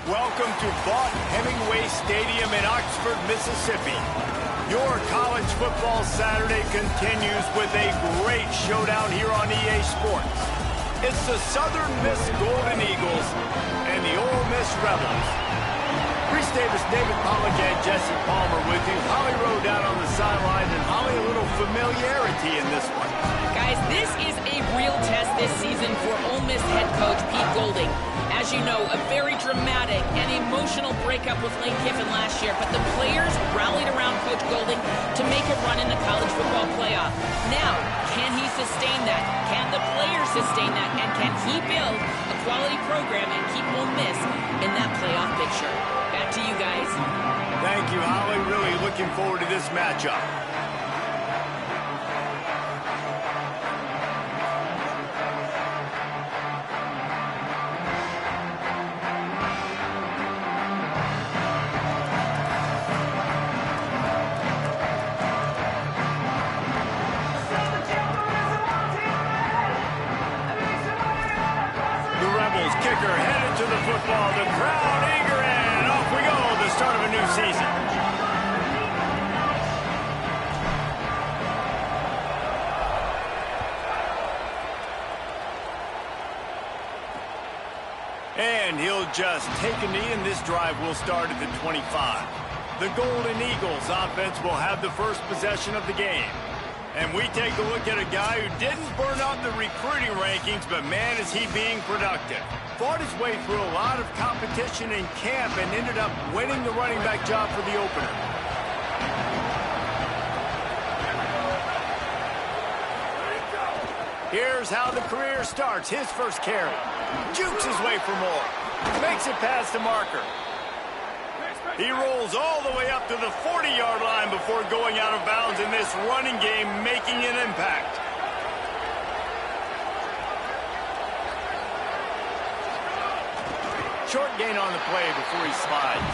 Welcome to Vaught Hemingway Stadium in Oxford, Mississippi. Your college football Saturday continues with a great showdown here on EA Sports. It's the Southern Miss Golden Eagles and the Ole Miss Rebels. Reese Davis, David Pollack, and Jesse Palmer with you. Holly Rowe down on the sideline, and Holly, a little familiarity in this one. Guys, this is a real test this season for Ole Miss head coach Pete Golding. As you know, a very dramatic and emotional breakup with Lane Kiffin last year, but the players rallied around Coach Golding to make a run in the college football playoff. Now, can he sustain that? Can the players sustain that? And can he build a quality program and keep Ole Miss in that playoff picture? Back to you guys. Thank you, Holly. Really looking forward to this matchup. Kicker headed to the football. The crowd eager, and off we go. The start of a new season. And he'll just take a knee, and this drive will start at the 25. The Golden Eagles offense will have the first possession of the game. And we take a look at a guy who didn't burn out the recruiting rankings, but man, is he being productive. Fought his way through a lot of competition in camp and ended up winning the running back job for the opener. Here's how the career starts. His first carry. Jukes his way for more. Makes it past the marker. He rolls all the way up to the 40-yard line before going out of bounds in this running game, making an impact. Short gain on the play before he slides.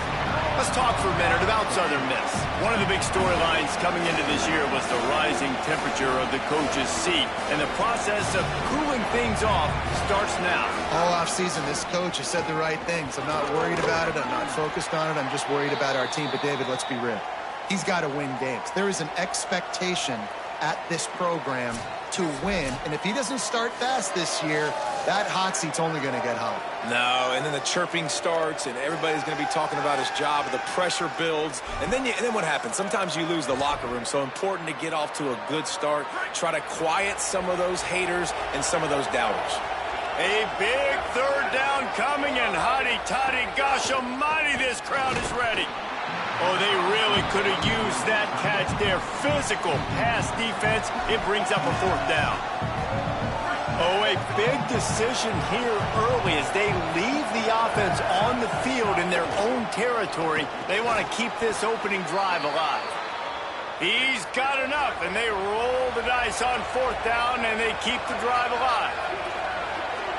Let's talk for a minute about Southern Miss. One of the big storylines coming into this year was the rising temperature of the coach's seat, and the process of cooling things off starts now. All offseason, this coach has said the right things. I'm not worried about it. I'm not focused on it. I'm just worried about our team. But, David, let's be real. He's got to win games. There is an expectation at this program to win, and if he doesn't start fast this year, that hot seat's only going to get hot. No, and then the chirping starts, and everybody's going to be talking about his job, the pressure builds, and then what happens? Sometimes you lose the locker room, so important to get off to a good start, try to quiet some of those haters and some of those doubters. A big third down coming, and hotty-toddy, gosh almighty, this crowd is ready. Oh, they really could have used that catch there. Physical pass defense. It brings up a fourth down. Oh, a big decision here early as they leave the offense on the field in their own territory. They want to keep this opening drive alive. He's got enough, and they roll the dice on fourth down, and they keep the drive alive.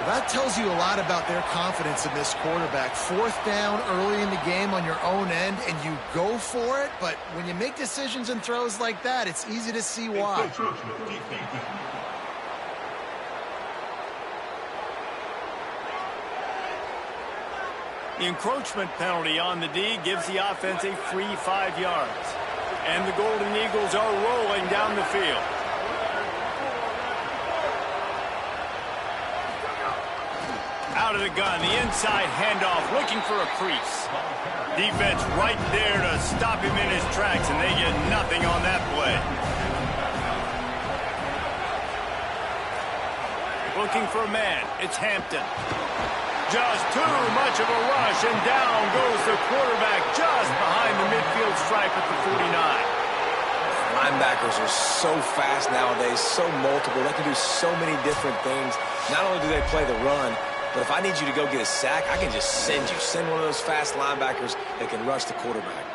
That tells you a lot about their confidence in this quarterback. Fourth down early in the game on your own end, and you go for it. But when you make decisions and throws like that, it's easy to see why. The encroachment penalty on the D gives the offense a free 5 yards. And the Golden Eagles are rolling down the field. Out of the gun, the inside handoff, looking for a crease. Defense right there to stop him in his tracks, and they get nothing on that play. Looking for a man, it's Hampton. Just too much of a rush, and down goes the quarterback just behind the midfield stripe at the 49. Linebackers are so fast nowadays, so multiple. They can do so many different things. Not only do they play the run, but if I need you to go get a sack, I can just send you. Send one of those fast linebackers that can rush the quarterback.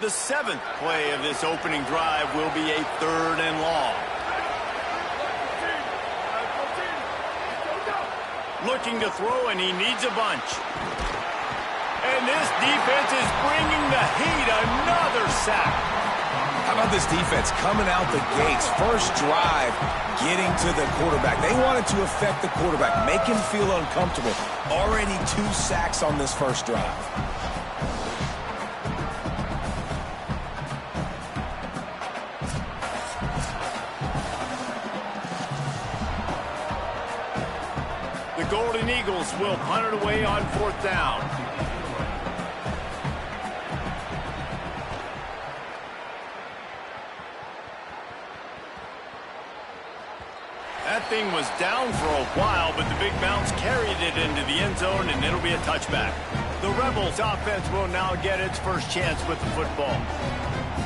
The seventh play of this opening drive will be a 3rd and long. Looking to throw, and he needs a bunch. And this defense is bringing the heat. Another sack. How about this defense coming out the gates? First drive, getting to the quarterback. They wanted to affect the quarterback, make him feel uncomfortable. Already 2 sacks on this first drive. The Golden Eagles will punt it away on 4th down. That thing was down for a while, but the big bounce carried it into the end zone, and it'll be a touchback. The Rebels offense will now get its first chance with the football.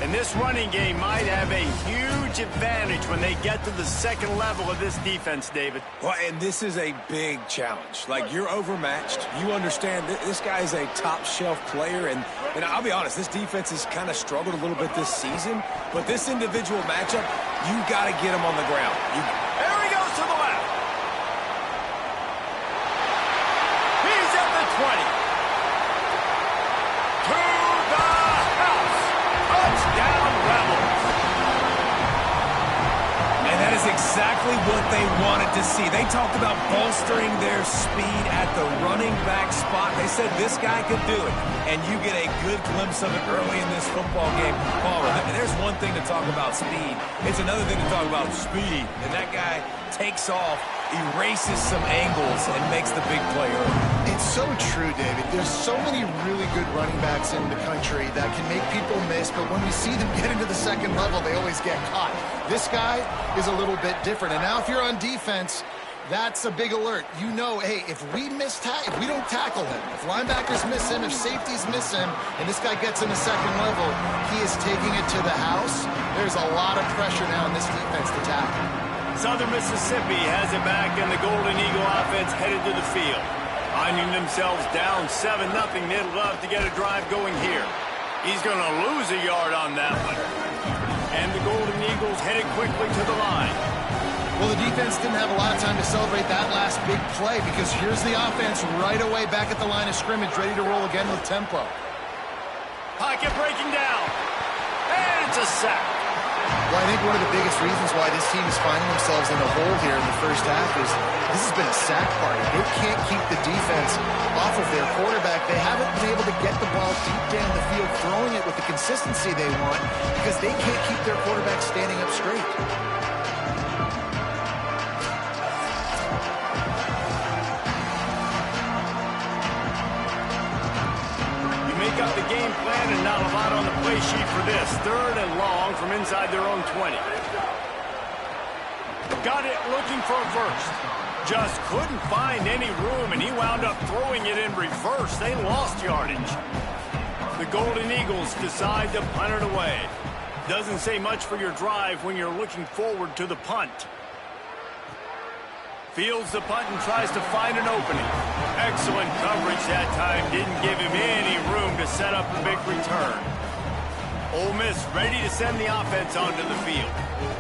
And this running game might have a huge advantage when they get to the second level of this defense, David. Well, and this is a big challenge. Like, you're overmatched. You understand this guy is a top-shelf player, and I'll be honest, this defense has kind of struggled a little bit this season, but this individual matchup, you got to get him on the ground. There he goes to the left. He's at the 20. To the house. Touchdown, Rebels. And that is exactly what they wanted to see. They talked about bolstering their speed at the running back spot. They said this guy could do it. And you get a good glimpse of it early in this football game. Paul, there's one thing to talk about speed. It's another thing to talk about speed. And that guy takes off, erases some angles, and makes the big play early. It's so true, David. There's so many really good running backs in the country that can make people miss, but when we see them get into the second level, they always get caught. This guy is a little bit different. And now if you're on defense, that's a big alert. You know, hey, if we don't tackle him, if linebackers miss him, if safeties miss him, and this guy gets in the second level, he is taking it to the house. There's a lot of pressure now in this defense to tackle. Southern Mississippi has it back, and the Golden Eagle offense headed to the field. Finding themselves down 7-0, they'd love to get a drive going here. He's going to lose a yard on that one. And the Golden Eagles headed quickly to the line. Well, the defense didn't have a lot of time to celebrate that last big play because here's the offense right away back at the line of scrimmage, ready to roll again with tempo. Pocket breaking down. And it's a sack. Well, I think one of the biggest reasons why this team is finding themselves in a hole here in the first half is this has been a sack party. They can't keep the defense off of their quarterback. They haven't been able to get the ball deep down the field, throwing it with the consistency they want because they can't keep their quarterback standing up straight. Up the game plan and not a lot on the play sheet for this. 3rd and long from inside their own 20. Got it looking for a first. Just couldn't find any room, and he wound up throwing it in reverse. They lost yardage. The Golden Eagles decide to punt it away. Doesn't say much for your drive when you're looking forward to the punt. Fields the punt and tries to find an opening. Excellent coverage that time. Didn't give him any room to set up a big return. Ole Miss ready to send the offense onto the field.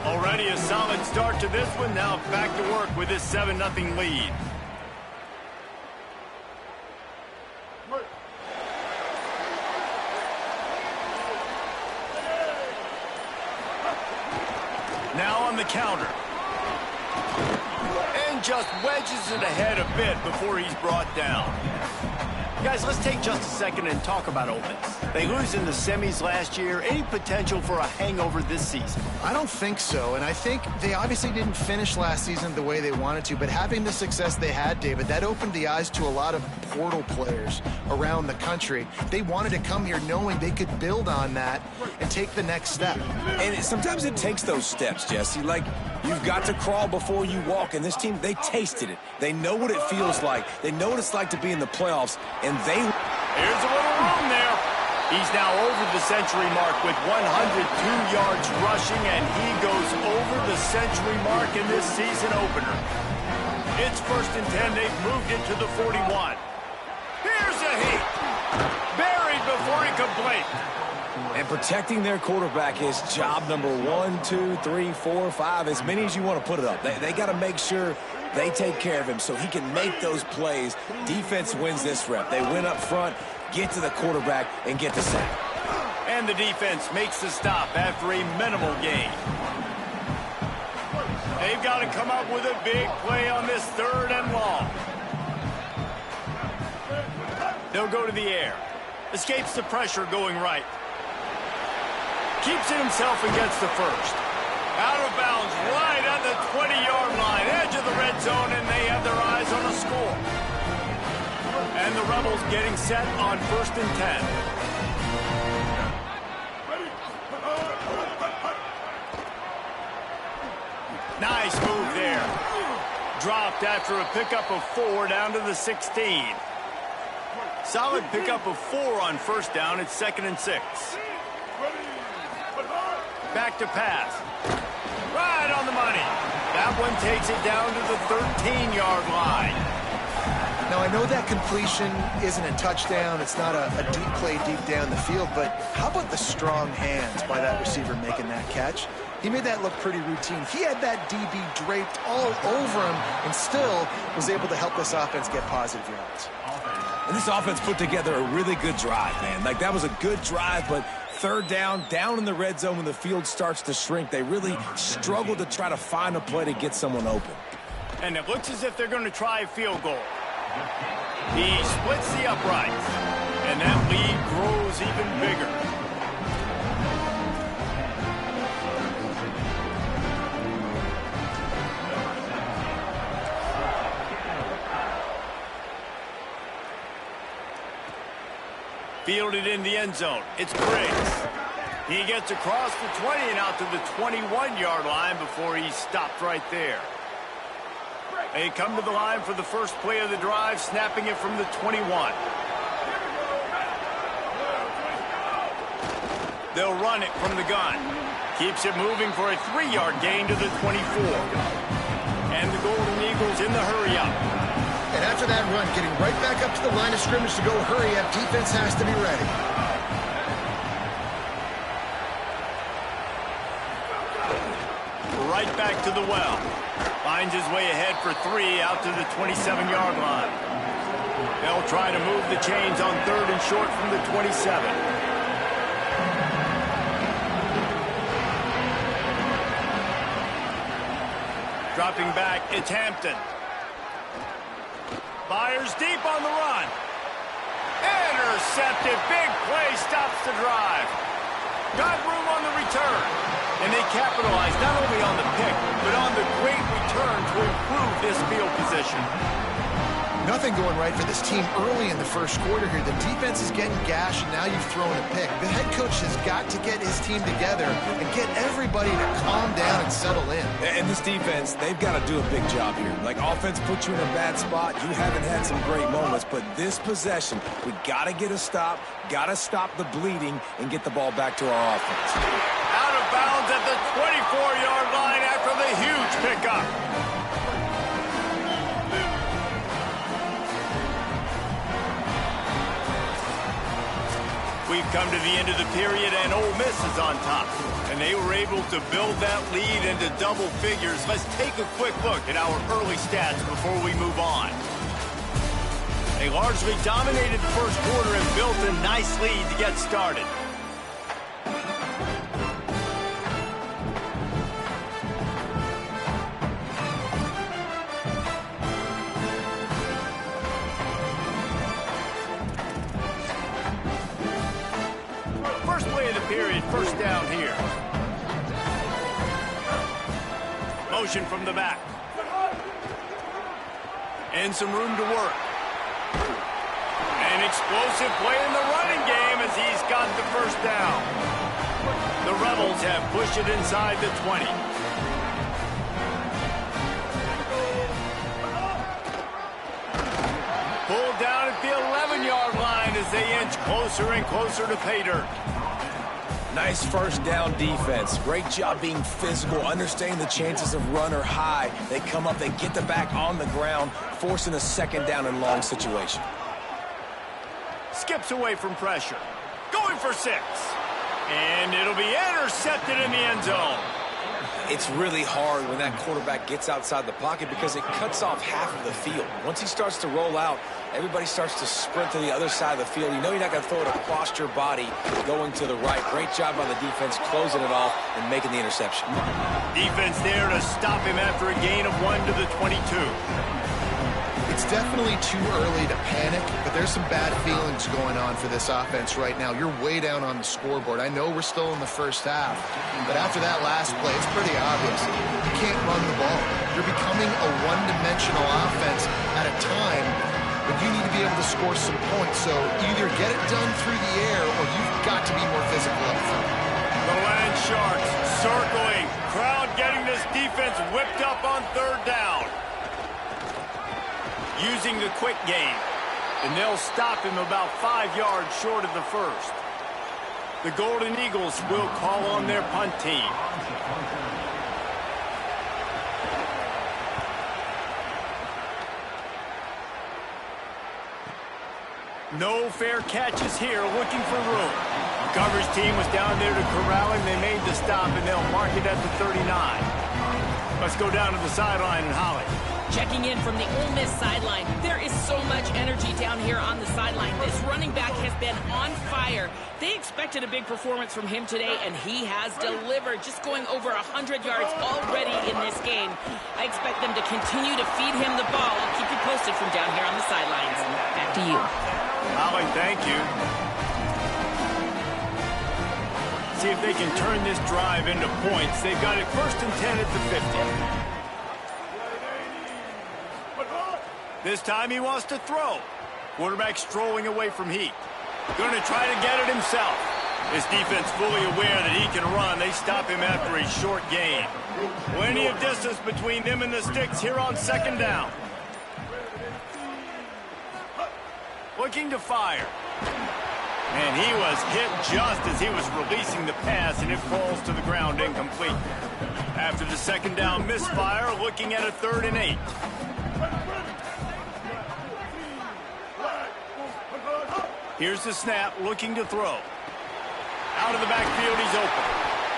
Already a solid start to this one. Now back to work with this 7-0 lead. Now on the counter. Just wedges it ahead a bit before he's brought down. Guys, let's take just a second and talk about Ole Miss. They lose in the semis last year. Any potential for a hangover this season? I don't think so, and I think they obviously didn't finish last season the way they wanted to, but having the success they had, David, that opened the eyes to a lot of portal players around the country. They wanted to come here knowing they could build on that and take the next step. And sometimes it takes those steps, Jesse. Like, you've got to crawl before you walk, and this team, they tasted it. They know what it feels like. They know what it's like to be in the playoffs, and they... Here's a little room there. He's now over the century mark with 102 yards rushing, and he goes over the century mark in this season opener. It's 1st and 10. They've moved it to the 41. Here's a heat. Buried before he could blink. And protecting their quarterback is job number 1, 2, 3, 4, 5, as many as you want to put it up. They got to make sure they take care of him so he can make those plays. Defense wins this rep. They win up front, get to the quarterback, and get the sack. And the defense makes the stop after a minimal gain. They've got to come up with a big play on this 3rd and long. They'll go to the air. Escapes the pressure going right. Keeps it himself and gets the first. Out of bounds right at the 20-yard line. Edge of the red zone, and they have their eyes on a score. And the Rebels getting set on 1st and 10. Nice move there. Dropped after a pickup of 4 down to the 16. Solid pickup of 4 on 1st down. It's 2nd and 6. Back to pass. Right on the money. That one takes it down to the 13-yard line. Now, I know that completion isn't a touchdown. It's not a deep play deep down the field, but how about the strong hands by that receiver making that catch? He made that look pretty routine. He had that DB draped all over him and still was able to help this offense get positive yards. And this offense put together a really good drive, man. Like, that was a good drive, but 3rd down in the red zone when the field starts to shrink, they really struggle to try to find a play to get someone open. And it looks as if they're going to try a field goal. He splits the uprights, and that lead grows even bigger. Fielded in the end zone. It's Briggs. He gets across the 20 and out to the 21-yard line before he's stopped right there. They come to the line for the first play of the drive, snapping it from the 21. They'll run it from the gun. Keeps it moving for a 3-yard gain to the 24. And the Golden Eagles in the hurry-up. And after that run, getting right back up to the line of scrimmage to go hurry up, defense has to be ready. Right back to the well. Finds his way ahead for 3 out to the 27-yard line. They'll try to move the chains on 3rd and short from the 27. Dropping back, it's Hampton. Fires deep on the run. Intercepted. Big play stops the drive. Got room on the return. And they capitalize not only on the pick, but on the great return to improve this field position. Nothing going right for this team early in the first quarter here. The defense is getting gashed, and now you've thrown a pick. The head coach has got to get his team together and get everybody to calm down and settle in. And this defense, they've got to do a big job here. Like, offense puts you in a bad spot. You haven't had some great moments, but this possession, we got to get a stop, got to stop the bleeding, and get the ball back to our offense. Out of bounds at the 24-yard line after the huge pickup. We've come to the end of the period, and Ole Miss is on top. And they were able to build that lead into double figures. Let's take a quick look at our early stats before we move on. They largely dominated the first quarter and built a nice lead to get started. First play of the period, 1st down here. Motion from the back. And some room to work. An explosive play in the running game as he's got the 1st down. The Rebels have pushed it inside the 20. Pulled down at the 11-yard line as they inch closer and closer to pay dirt. Nice 1st down defense. Great job being physical, understanding the chances of run are high. They come up, they get the back on the ground, forcing a 2nd down and long situation. Skips away from pressure. Going for 6. And it'll be intercepted in the end zone. It's really hard when that quarterback gets outside the pocket because it cuts off half of the field. Once he starts to roll out, everybody starts to sprint to the other side of the field. You know you're not going to throw it across your body going to the right. Great job by the defense closing it off and making the interception. Defense there to stop him after a gain of 1 to the 22. It's definitely too early to panic, but there's some bad feelings going on for this offense right now. You're way down on the scoreboard. I know we're still in the first half, but after that last play, it's pretty obvious. You can't run the ball. You're becoming a one-dimensional offense at a time when you need to be able to score some points. So either get it done through the air or you've got to be more physical up front. The Land Sharks circling. Crowd getting this defense whipped up on third down. Using the quick game, and they'll stop him about 5 yards short of the first. The Golden Eagles will call on their punt team. No fair catches here, looking for room. The coverage team was down there to corral him. They made the stop, and they'll mark it at the 39. Let's go down to the sideline and Holly. Checking in from the Ole Miss sideline. There is so much energy down here on the sideline. This running back has been on fire. They expected a big performance from him today, and he has delivered, just going over 100 yards already in this game. I expect them to continue to feed him the ball. I'll keep you posted from down here on the sidelines. Back to you. Holly, thank you. See if they can turn this drive into points. They've got it 1st and 10 at the 50. This time he wants to throw. Quarterback strolling away from Heat. Going to try to get it himself. His defense fully aware that he can run. They stop him after a short gain. Plenty of distance between them and the sticks here on 2nd down. Looking to fire. And he was hit just as he was releasing the pass, and it falls to the ground incomplete. After the 2nd down misfire, looking at a 3rd and 8. Here's the snap, looking to throw. Out of the backfield, he's open.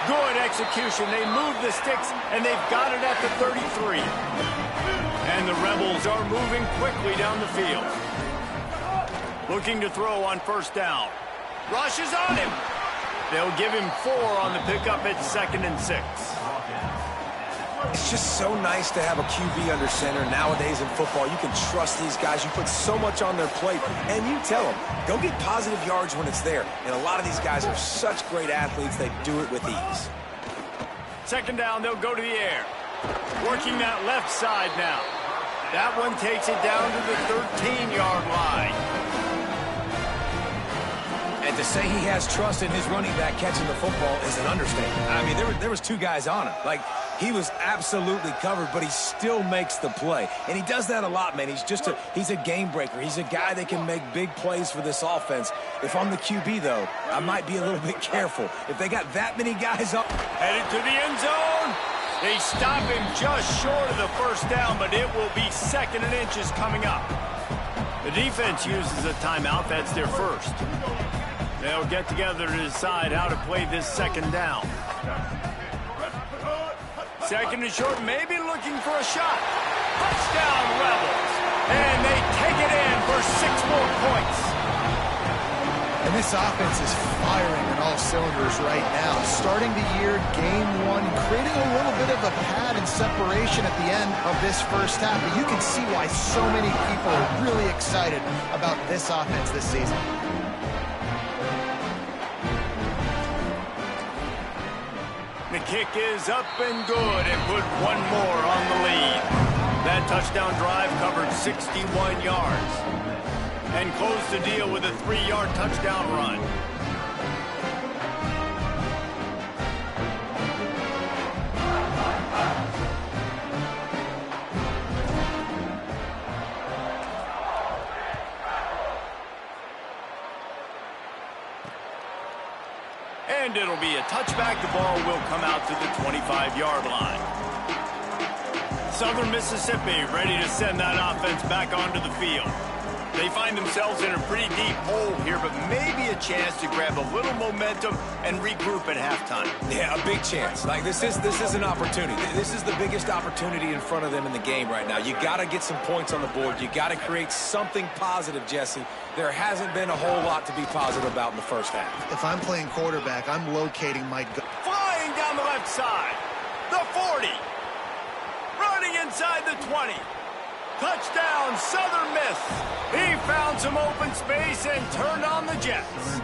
Good execution. They move the sticks, and they've got it at the 33. And the Rebels are moving quickly down the field. Looking to throw on 1st down. Rush is on him. They'll give him 4 on the pickup at 2nd and 6. It's just so nice to have a QB under center. Nowadays in football, you can trust these guys. You put so much on their plate, and you tell them, go get positive yards when it's there. And a lot of these guys are such great athletes, they do it with ease. 2nd down, they'll go to the air. Working that left side now. That one takes it down to the 13-yard line. And to say he has trust in his running back catching the football is an understatement. I mean, there was 2 guys on him. Like, he was absolutely covered, but he still makes the play. And he does that a lot, man. He's a game breaker. He's a guy that can make big plays for this offense. If I'm the QB, though, I might be a little bit careful. If they got that many guys up. Headed to the end zone. They stop him just short of the 1st down, but it will be 2nd and inches coming up. The defense uses a timeout. That's their first. They'll get together to decide how to play this 2nd down. 2nd and short, maybe looking for a shot. Touchdown, Rebels. And they take it in for 6 more points. And this offense is firing on all cylinders right now. Starting the year, game 1, creating a little bit of a pad and separation at the end of this first half. But you can see why so many people are really excited about this offense this season. The kick is up and good and put 1 more on the lead. That touchdown drive covered 61 yards and closed the deal with a 3-yard touchdown run. And it'll be a touchback. The ball will come out to the 25-yard line. Southern Mississippi ready to send that offense back onto the field. They find themselves in a pretty deep hole here, but maybe a chance to grab a little momentum and regroup at halftime. Yeah, a big chance. Like, this is an opportunity. This is the biggest opportunity in front of them in the game right now. You got to get some points on the board. You got to create something positive, Jesse. There hasn't been a whole lot to be positive about in the first half. If I'm playing quarterback, I'm locating my... Flying down the left side. The 40. Running inside the 20. Touchdown, Southern Miss. He found some open space and turned on the Jets.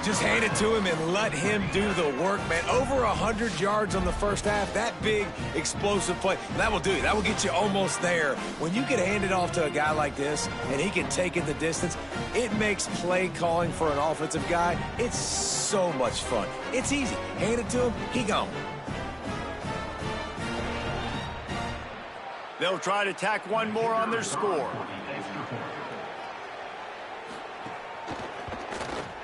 Just hand it to him and let him do the work, man. Over 100 yards on the first half. That big, explosive play. That will do it. That will get you almost there. When you can hand it off to a guy like this and he can take it the distance, it makes play calling for an offensive guy, it's so much fun. It's easy. Hand it to him, he gone. They'll try to tack one more on their score.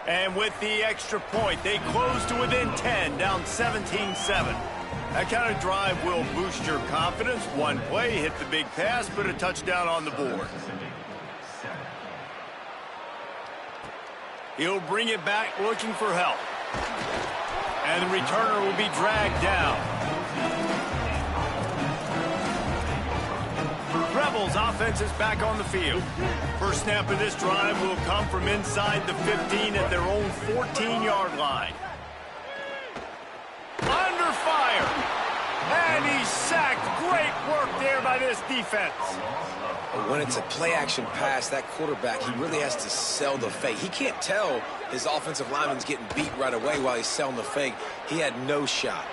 And with the extra point, they close to within 10, down 17-7. That kind of drive will boost your confidence. One play, hit the big pass, put a touchdown on the board. He'll bring it back looking for help. And the returner will be dragged down. Rebels offense is back on the field. First snap of this drive will come from inside the 15 at their own 14-yard line. Under fire. And he's sacked. Great work there by this defense. When it's a play-action pass, that quarterback, he really has to sell the fake. He can't tell his offensive lineman's getting beat right away while he's selling the fake. He had no shot.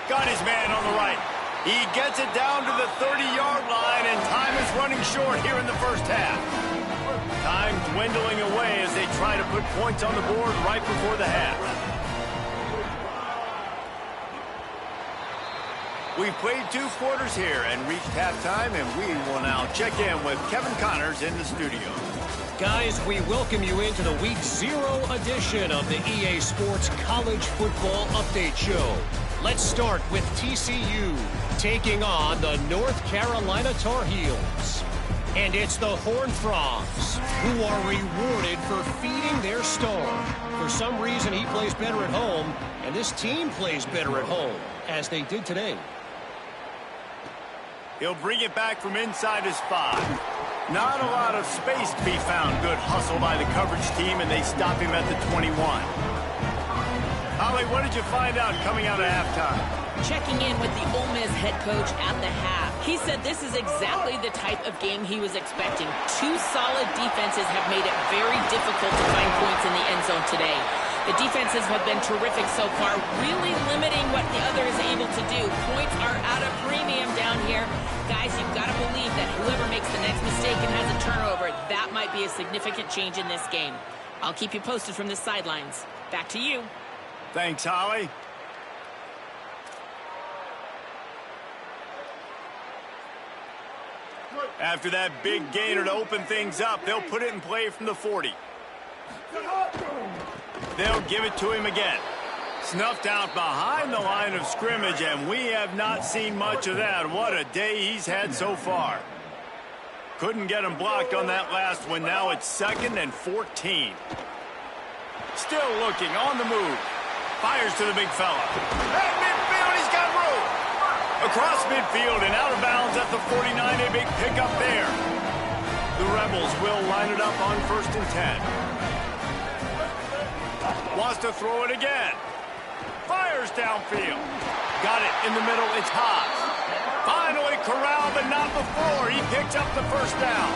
Got his man on the right. He gets it down to the 30-yard line, and time is running short here in the first half. Time dwindling away as they try to put points on the board right before the half. We've played 2 quarters here and reached halftime, and we will now check in with Kevin Connors in the studio. Guys, we welcome you into the Week 0 edition of the EA Sports College Football Update Show. Let's start with TCU taking on the North Carolina Tar Heels. And it's the Horned Frogs who are rewarded for feeding their star. For some reason, he plays better at home, and this team plays better at home, as they did today. He'll bring it back from inside his 5. Not a lot of space to be found. Good hustle by the coverage team, and they stop him at the 21. Holly, what did you find out coming out of halftime? Checking in with the Ole Miss head coach at the half. He said this is exactly the type of game he was expecting. 2 solid defenses have made it very difficult to find points in the end zone today. The defenses have been terrific so far, really limiting what the other is able to do. Points are at a premium down here. Guys, you've got to believe that whoever makes the next mistake and has a turnover, that might be a significant change in this game. I'll keep you posted from the sidelines. Back to you. Thanks, Holly. After that big gainer to open things up, they'll put it in play from the 40. They'll give it to him again. Snuffed out behind the line of scrimmage, and we have not seen much of that. What a day he's had so far. Couldn't get him blocked on that last one. Now it's 2nd and 14. Still looking, on the move. Fires to the big fella. At midfield, he's got room. Across midfield and out of bounds at the 49, a big pickup there. The Rebels will line it up on 1st and 10. Wants to throw it again. Fires downfield. Got it in the middle, it's Haas. Finally corralled, but not before. He picks up the first down.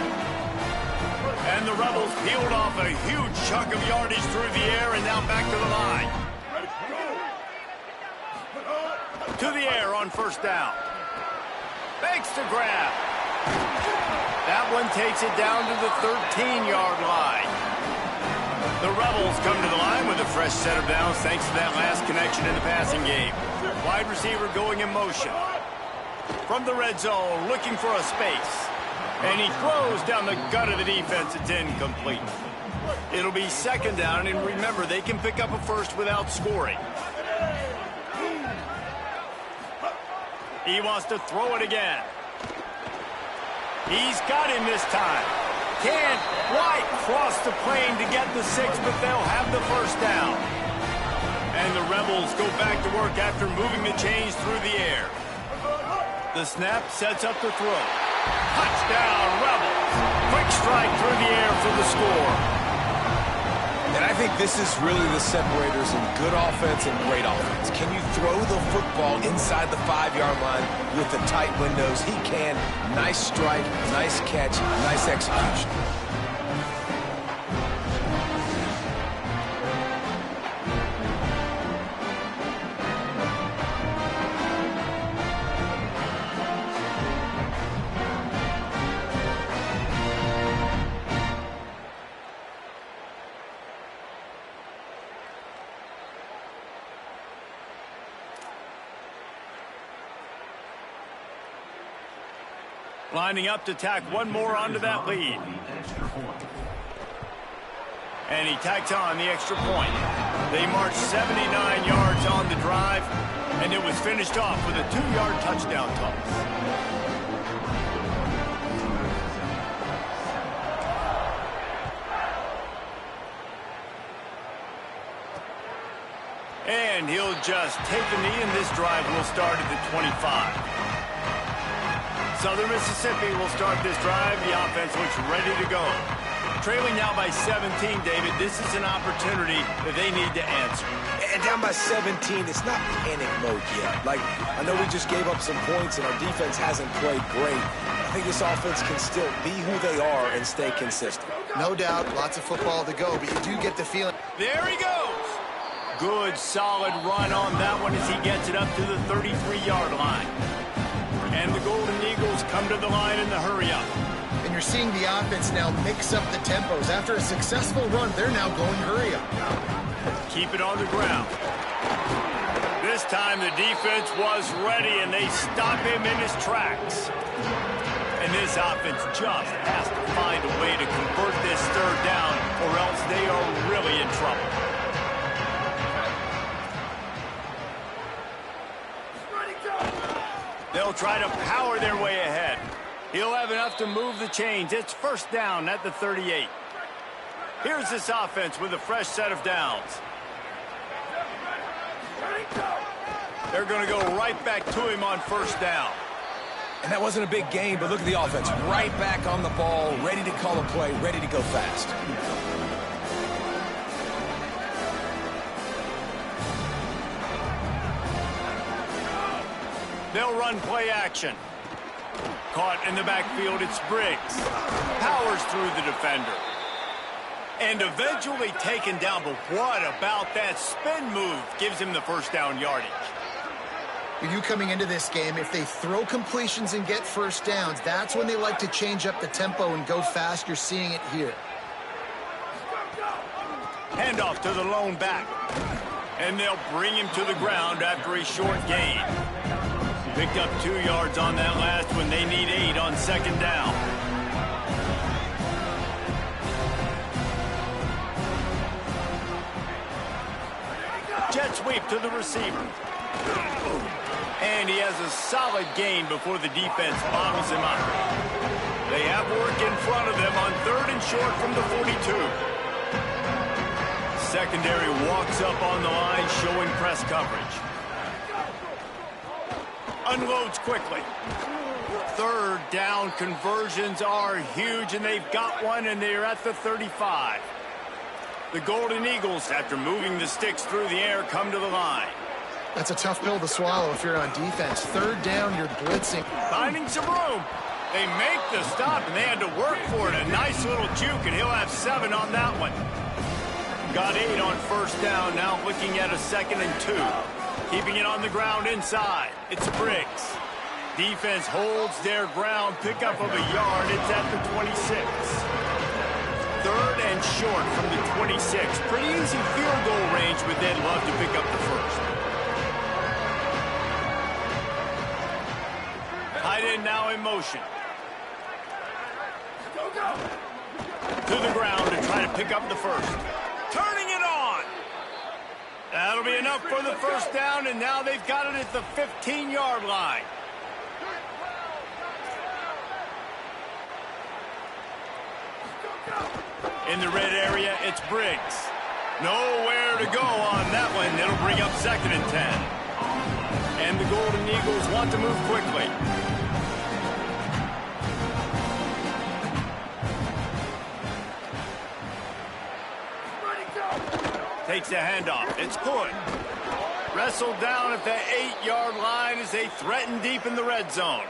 And the Rebels peeled off a huge chunk of yardage through the air and now back to the line. To the air on 1st down. Fakes to grab. That one takes it down to the 13-yard line. The Rebels come to the line with a fresh set of downs thanks to that last connection in the passing game. Wide receiver going in motion. From the red zone, looking for a space. And he throws down the gut of the defense. It's incomplete. It'll be 2nd down, and remember, they can pick up a first without scoring. He wants to throw it again. He's got him this time. Can't quite cross the plane to get the 6, but they'll have the first down. And the Rebels go back to work after moving the chains through the air. The snap sets up the throw. Touchdown, Rebels. Quick strike through the air for the score. And I think this is really the separators in good offense and great offense. Can you throw the football inside the 5-yard line with the tight windows? He can. Nice strike, nice catch, nice execution. Lining up to tack one more onto that lead. And he tacks on the extra point. They marched 79 yards on the drive, and it was finished off with a 2-yard touchdown toss. And he'll just take the knee, and this drive will start at the 25. Southern Mississippi will start this drive. The offense looks ready to go. Trailing now by 17, David. This is an opportunity that they need to answer. And down by 17, it's not panic mode yet. Like, I know we just gave up some points and our defense hasn't played great. I think this offense can still be who they are and stay consistent. No doubt, lots of football to go, but you do get the feeling. There he goes. Good, solid run on that one as he gets it up to the 33-yard line. And the Golden Eagles come to the line in the hurry-up. And you're seeing the offense now mix up the tempos. After a successful run, they're now going hurry-up. Keep it on the ground. This time the defense was ready, and they stop him in his tracks. And this offense just has to find a way to convert this 3rd down, or else they are really in trouble. They'll try to power their way ahead. He'll have enough to move the chains. It's 1st down at the 38. Here's this offense with a fresh set of downs. They're going to go right back to him on 1st down. And that wasn't a big gain, but look at the offense. Right back on the ball, ready to call a play, ready to go fast. They'll run play action. Caught in the backfield, it's Briggs. Powers through the defender. And eventually taken down, but what about that spin move gives him the 1st down yardage? With you coming into this game, if they throw completions and get 1st downs, that's when they like to change up the tempo and go fast. You're seeing it here. Handoff to the lone back. And they'll bring him to the ground after a short gain. Picked up 2 yards on that last one. They need 8 on 2nd down. Jet sweep to the receiver. And he has a solid gain before the defense bottles him up. They have work in front of them on 3rd and short from the 42. Secondary walks up on the line, showing press coverage. Unloads quickly. 3rd down conversions are huge, and they've got one, and they're at the 35. The Golden Eagles, after moving the sticks through the air, come to the line. That's a tough pill to swallow if you're on defense. 3rd down, you're blitzing. Finding some room. They make the stop, and they had to work for it. A nice little juke, and he'll have 7 on that one. Got 8 on 1st down, now looking at a 2nd and 2. Keeping it on the ground inside. It's Briggs. Defense holds their ground. Pickup of a yard. It's at the 26. 3rd and short from the 26. Pretty easy field goal range, but they'd love to pick up the 1st. Tight end now in motion. To the ground to try to pick up the 1st. Turning it on. That'll be enough for the 1st down, and now they've got it at the 15-yard line. In the red area, it's Briggs. Nowhere to go on that one. It'll bring up 2nd and 10. And the Golden Eagles want to move quickly. Takes the handoff. It's Hood. Wrestled down at the 8-yard line as they threaten deep in the red zone.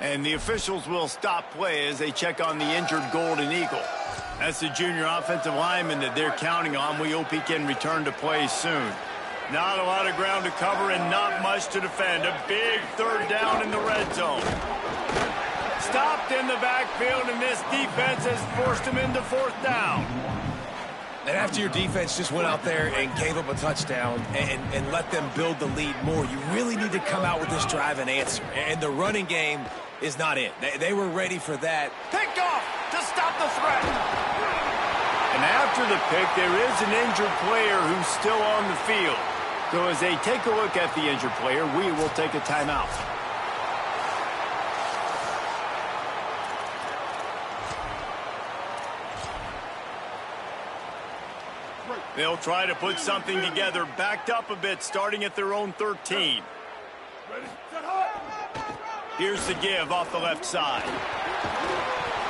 And the officials will stop play as they check on the injured Golden Eagle. That's the junior offensive lineman that they're counting on. We hope he can return to play soon. Not a lot of ground to cover and not much to defend. A big 3rd down in the red zone. Stopped in the backfield, and this defense has forced him into 4th down. And after your defense just went out there and gave up a touchdown and let them build the lead more, you really need to come out with this drive and answer. And the running game is not it. They were ready for that. Picked off to stop the threat. And after the pick, there is an injured player who's still on the field. So as they take a look at the injured player, we will take a timeout. They'll try to put something together, backed up a bit, starting at their own 13. Here's the give off the left side.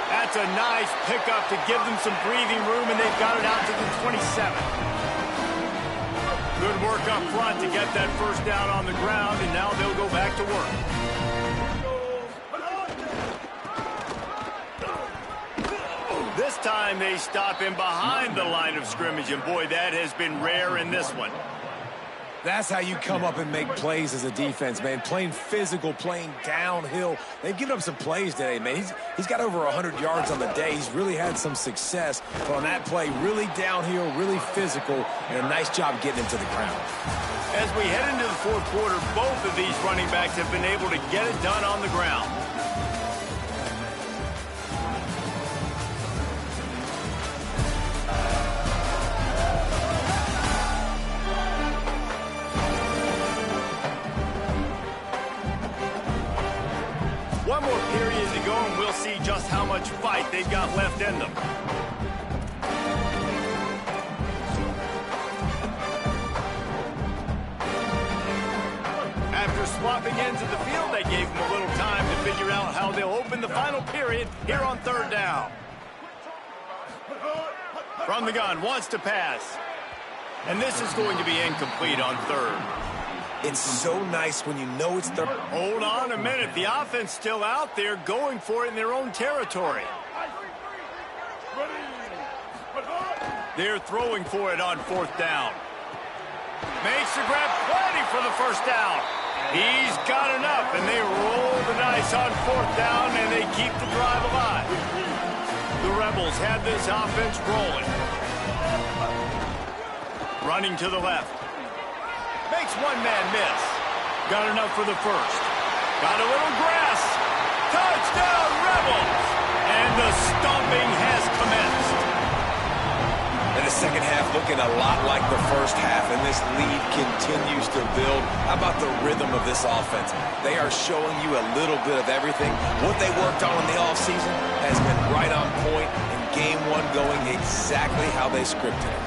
That's a nice pickup to give them some breathing room, and they've got it out to the 27. Good work up front to get that 1st down on the ground, and now they'll go back to work. This time they stop him behind the line of scrimmage, and boy, that has been rare in this one. That's how you come up and make plays as a defense, man. Playing physical, playing downhill. They've given up some plays today, man. He's got over 100 yards on the day. He's really had some success. But on that play, really downhill, really physical, and a nice job getting him to the ground. As we head into the 4th quarter, both of these running backs have been able to get it done on the ground. One more period to go, and we'll see just how much fight they've got left in them. After swapping ends of the field, they gave them a little time to figure out how they'll open the final period here on 3rd down. From the gun, wants to pass. And this is going to be incomplete on 3rd. It's so nice when you know it's their... Hold on a minute. The offense still out there going for it in their own territory. They're throwing for it on 4th down. Makes the grab, plenty for the 1st down. He's got enough, and they roll the dice on 4th down, and they keep the drive alive. The Rebels have this offense rolling. Running to the left. Makes one man miss. Got enough for the 1st. Got a little grass. Touchdown, Rebels! And the stomping has commenced. And the 2nd half looking a lot like the 1st half, and this lead continues to build. How about the rhythm of this offense? They are showing you a little bit of everything. What they worked on in the offseason has been right on point, and game 1 going exactly how they scripted it.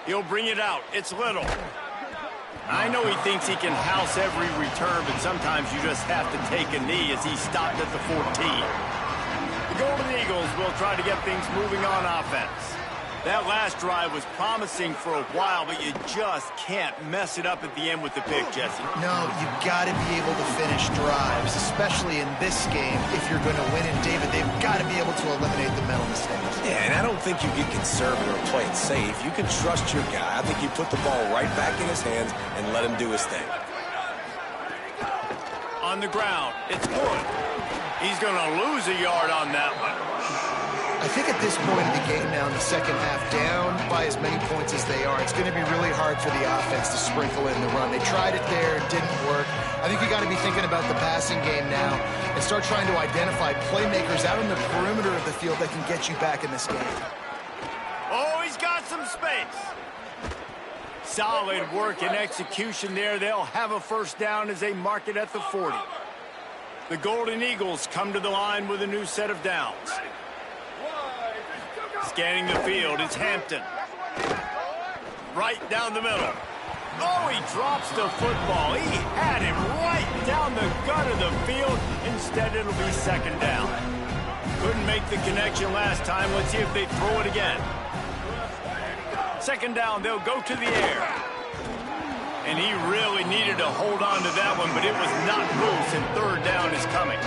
He'll bring it out. It's Little. I know he thinks he can house every return, but sometimes you just have to take a knee as he stopped at the 14. The Golden Eagles will try to get things moving on offense. That last drive was promising for a while, but you just can't mess it up at the end with the pick, Jesse. No, you've got to be able to finish drives, especially in this game. If you're going to win it, David, they've got to be able to eliminate the mental mistakes. Yeah, and I don't think you get conservative or play it safe. You can trust your guy. I think you put the ball right back in his hands and let him do his thing. On the ground, it's Hood. He's going to lose a yard on that one. I think at this point of the game now in the 2nd half, down by as many points as they are, it's going to be really hard for the offense to sprinkle in the run. They tried it there, it didn't work. I think you got to be thinking about the passing game now and start trying to identify playmakers out on the perimeter of the field that can get you back in this game. Oh, he's got some space. Solid work and execution there. They'll have a first down as they mark it at the 40. The Golden Eagles come to the line with a new set of downs. Scanning the field, it's Hampton. Right down the middle. Oh, he drops the football. He had him right down the gut of the field. Instead, it'll be second down. Couldn't make the connection last time. Let's see if they throw it again. Second down, they'll go to the air. And he really needed to hold on to that one, but it was not loose, and third down is coming.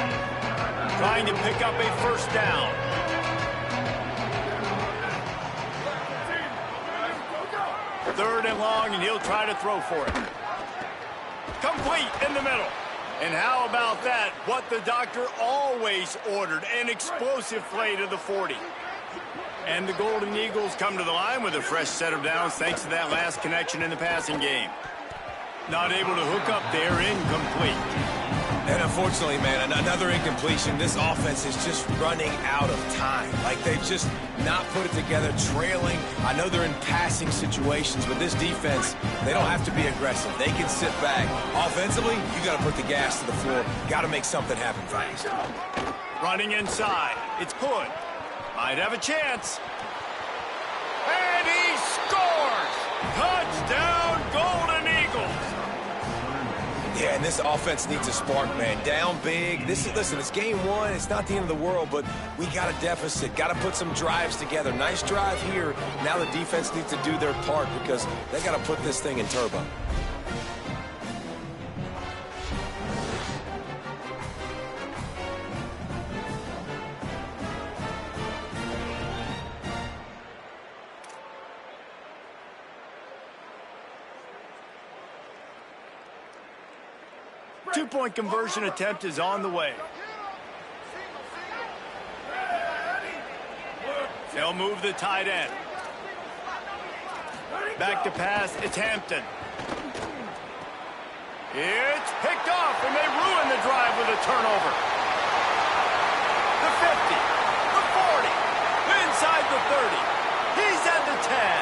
Trying to pick up a first down. Third and long, and he'll try to throw for it. Complete in the middle. And how about that? What the doctor always ordered, an explosive play to the 40. And the Golden Eagles come to the line with a fresh set of downs thanks to that last connection in the passing game. Not able to hook up there, incomplete. And unfortunately, man, another incompletion. This offense is just running out of time. Like they've just not put it together, trailing. I know they're in passing situations, but this defense, they don't have to be aggressive. They can sit back. Offensively, you got to put the gas to the floor. Got to make something happen fast. Running inside. It's Hood. Might have a chance. And he scores! Touchdown, Golden Eagles! Yeah, and this offense needs a spark, man. Down big. Listen, it's game one. It's not the end of the world, but we got a deficit. Got to put some drives together. Nice drive here. Now the defense needs to do their part because they got to put this thing in turbo. Two-point conversion attempt is on the way. They'll move the tight end. Back to pass, it's Hampton. It's picked off, and they ruin the drive with a turnover. The 50, the 40, inside the 30. He's at the 10.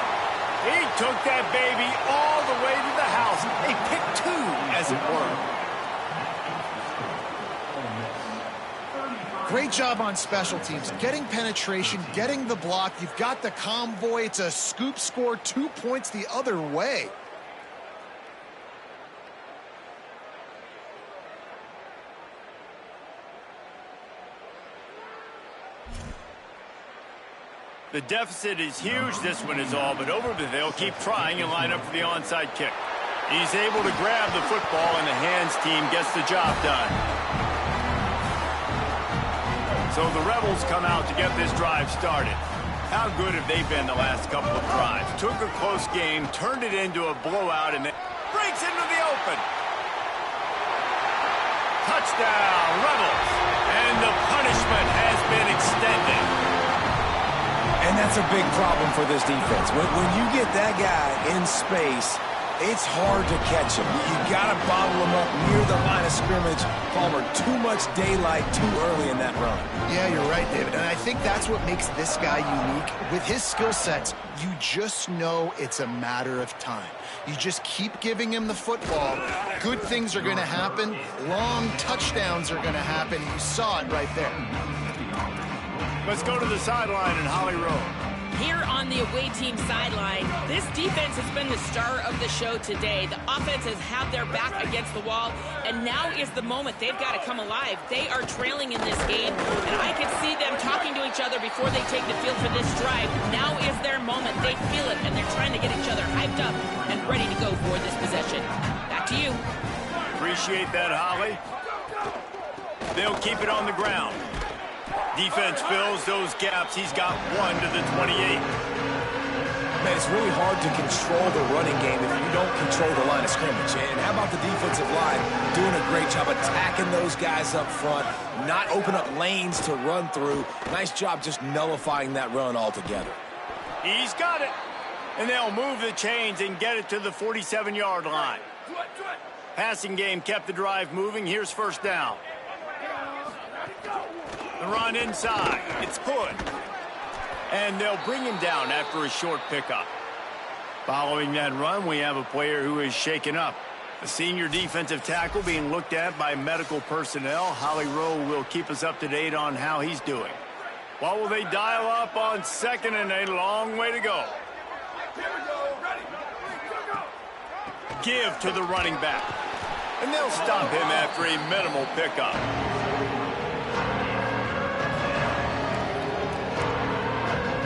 He took that baby all the way to the house. A pick two, as it were. Great job on special teams. Getting penetration, getting the block. You've got the convoy. It's a scoop score, 2 points the other way. The deficit is huge. This one is all but over, but they'll keep trying and line up for the onside kick. He's able to grab the football, and the hands team gets the job done. So the Rebels come out to get this drive started. How good have they been the last couple of drives? Took a close game, turned it into a blowout, and then breaks into the open. Touchdown, Rebels. And the punishment has been extended. And that's a big problem for this defense. When you get that guy in space, it's hard to catch him. You got to bottle him up near the line of scrimmage. Palmer, too much daylight too early in that run. Yeah, you're right, David. And I think that's what makes this guy unique. With his skill sets, you just know it's a matter of time. You just keep giving him the football. Good things are going to happen. Long touchdowns are going to happen. You saw it right there. Let's go to the sideline in Holly Rowe. Here on the away team sideline, this defense has been the star of the show today. The offense has had their back against the wall, and now is the moment they've got to come alive. They are trailing in this game, and I can see them talking to each other before they take the field for this drive. Now is their moment. They feel it, and they're trying to get each other hyped up and ready to go for this possession. Back to you. Appreciate that, Holly. They'll keep it on the ground. Defense fills those gaps. He's got one to the 28. Man, it's really hard to control the running game if you don't control the line of scrimmage. And how about the defensive line doing a great job attacking those guys up front, not open up lanes to run through. Nice job just nullifying that run altogether. He's got it. And they'll move the chains and get it to the 47-yard line. Passing game kept the drive moving. Here's first down. The run inside. It's Hood. And they'll bring him down after a short pickup. Following that run, we have a player who is shaken up. A senior defensive tackle being looked at by medical personnel. Holly Rowe will keep us up to date on how he's doing. What will they dial up on 2nd and a long way to go? Give to the running back. And they'll stop him after a minimal pickup.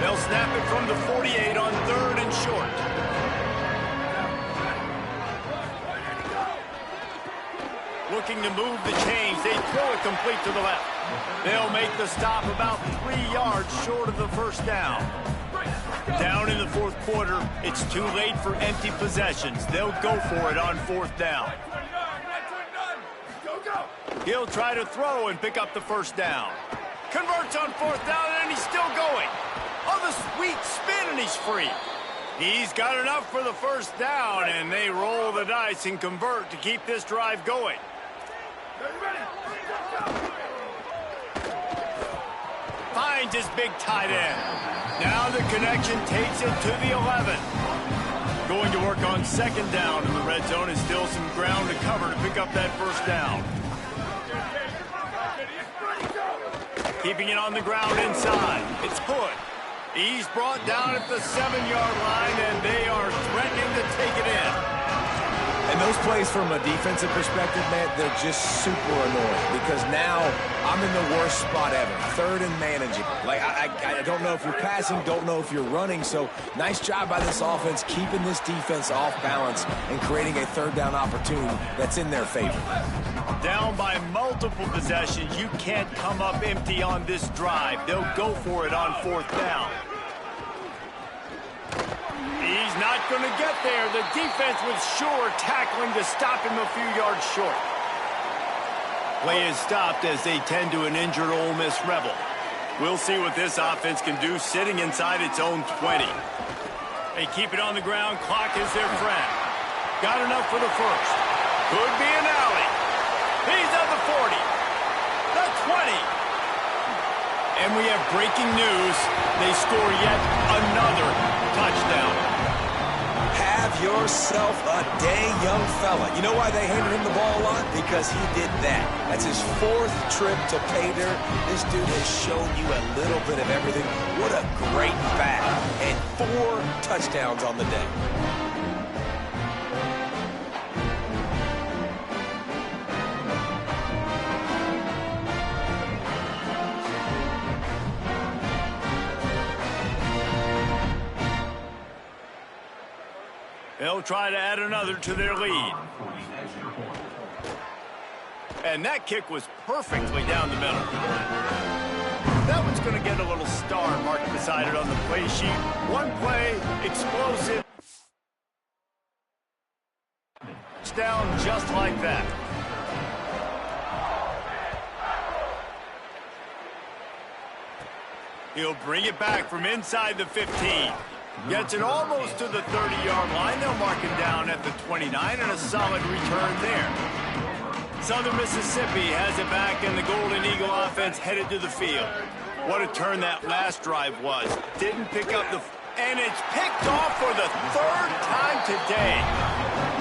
They'll snap it from the 48 on 3rd and short. Looking to move the chains. They throw it complete to the left. They'll make the stop about 3 yards short of the first down. Down in the 4th quarter, it's too late for empty possessions. They'll go for it on 4th down. He'll try to throw and pick up the first down. Converts on 4th down, and he's still going. Oh, the sweet spin, and he's free. He's got enough for the first down, and they roll the dice and convert to keep this drive going. Finds his big tight end. Now the connection takes it to the 11. Going to work on 2nd down in the red zone is still some ground to cover to pick up that first down. Keeping it on the ground inside. It's Hood. He's brought down at the 7-yard line, and they are threatening to take it in. And those plays from a defensive perspective, man, they're just super annoying because now I'm in the worst spot ever. 3rd and managing. Like, I don't know if you're passing, don't know if you're running. So nice job by this offense keeping this defense off balance and creating a 3rd down opportunity that's in their favor. Down by multiple possessions, you can't come up empty on this drive. They'll go for it on 4th down. He's not going to get there. The defense was sure tackling to stop him a few yards short. Play is stopped as they tend to an injured Ole Miss Rebel. We'll see what this offense can do sitting inside its own 20. They keep it on the ground. Clock is their friend. Got enough for the first. Could be an alley. He's at the 40. The 20. And we have breaking news. They score yet another touchdown. Have yourself a day, young fella. You know why they handed him the ball a lot? Because he did that. That's his 4th trip to pay dirt. This dude has shown you a little bit of everything. What a great back. And 4 touchdowns on the day. They'll try to add another to their lead. And that kick was perfectly down the middle. That one's going to get a little star marked beside it on the play sheet. One play, explosive. Down just like that. He'll bring it back from inside the 15. Gets it almost to the 30-yard line. They'll mark him down at the 29, and a solid return there. Southern Mississippi has it back, and the Golden Eagle offense headed to the field. What a turn that last drive was. Didn't pick up the... And it's picked off for the 3rd time today.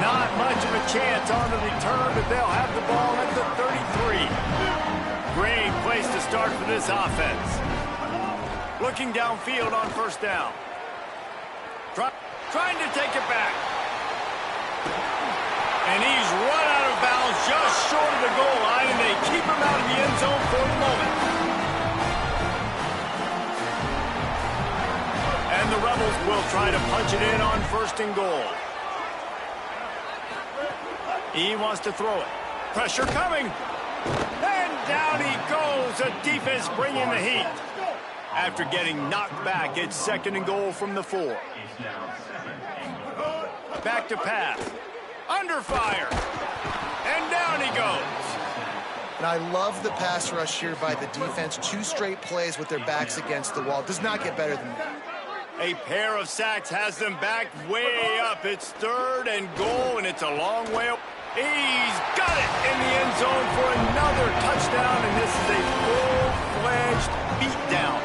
Not much of a chance on the return, but they'll have the ball at the 33. Great place to start for this offense. Looking downfield on 1st down. Trying to take it back. And he's run out of bounds just short of the goal line, and they keep him out of the end zone for the moment. And the Rebels will try to punch it in on 1st and goal. He wants to throw it. Pressure coming. And down he goes. The defense bringing the heat. After getting knocked back, it's 2nd and goal from the 4. Back to pass. Under fire. And down he goes. And I love the pass rush here by the defense. 2 straight plays with their backs against the wall. Does not get better than that. A pair of sacks has them back way up. It's 3rd and goal, and it's a long way up. He's got it in the end zone for another touchdown, and this is a full-fledged beatdown.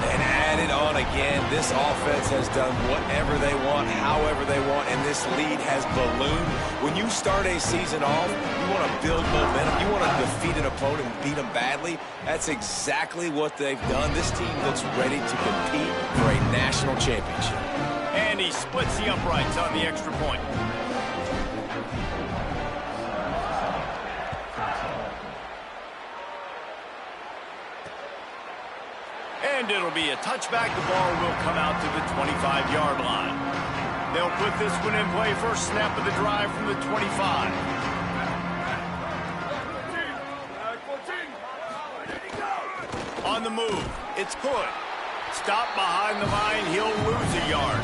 And add it run again. This offense has done whatever they want, however they want, and this lead has ballooned. When you start a season off, you want to build momentum. You want to defeat an opponent and beat them badly. That's exactly what they've done. This team looks ready to compete for a national championship. And he splits the uprights on the extra point. And it'll be a touchback. The ball will come out to the 25-yard line. They'll put this one in play. First snap of the drive from the 25. On the move, it's Hood. Stop behind the line, he'll lose a yard.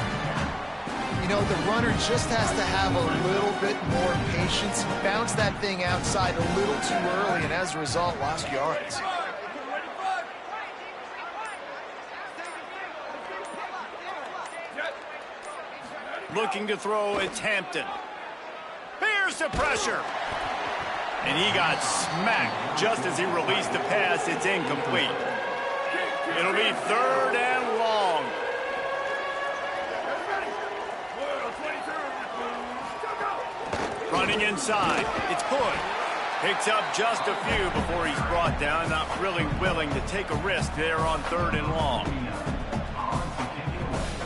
You know, the runner just has to have a little bit more patience. He bounced that thing outside a little too early, and as a result, lost yards. Looking to throw, it's Hampton. Here's the pressure. And he got smacked just as he released the pass. It's incomplete. It'll be 3rd and long. Running inside, it's Hood. Picks up just a few before he's brought down. Not really willing to take a risk there on 3rd and long.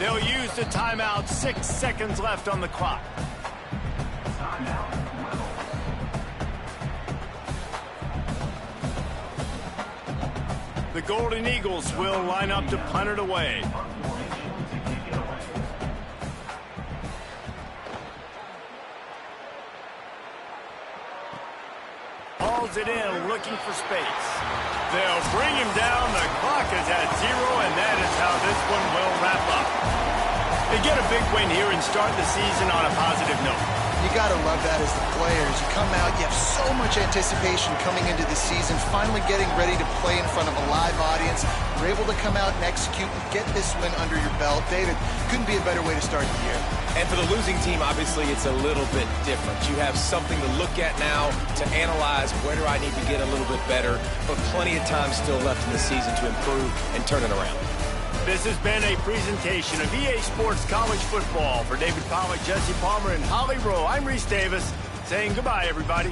They'll use the timeout. 6 seconds left on the clock. The Golden Eagles will line up to punt it away. Hauls it in, looking for space. They'll bring him down. The clock is at 0, and that is how this one will wrap up. They get a big win here and start the season on a positive note. You got to love that as the players. You come out, you have so much anticipation coming into the season, finally getting ready to play in front of a live audience. You're able to come out and execute and get this win under your belt. David, couldn't be a better way to start the year. And for the losing team, obviously, it's a little bit different. You have something to look at now to analyze where do I need to get a little bit better, but plenty of time still left in the season to improve and turn it around. This has been a presentation of EA Sports College Football. For David Pollack, Jesse Palmer, and Holly Rowe, I'm Reese Davis saying goodbye, everybody.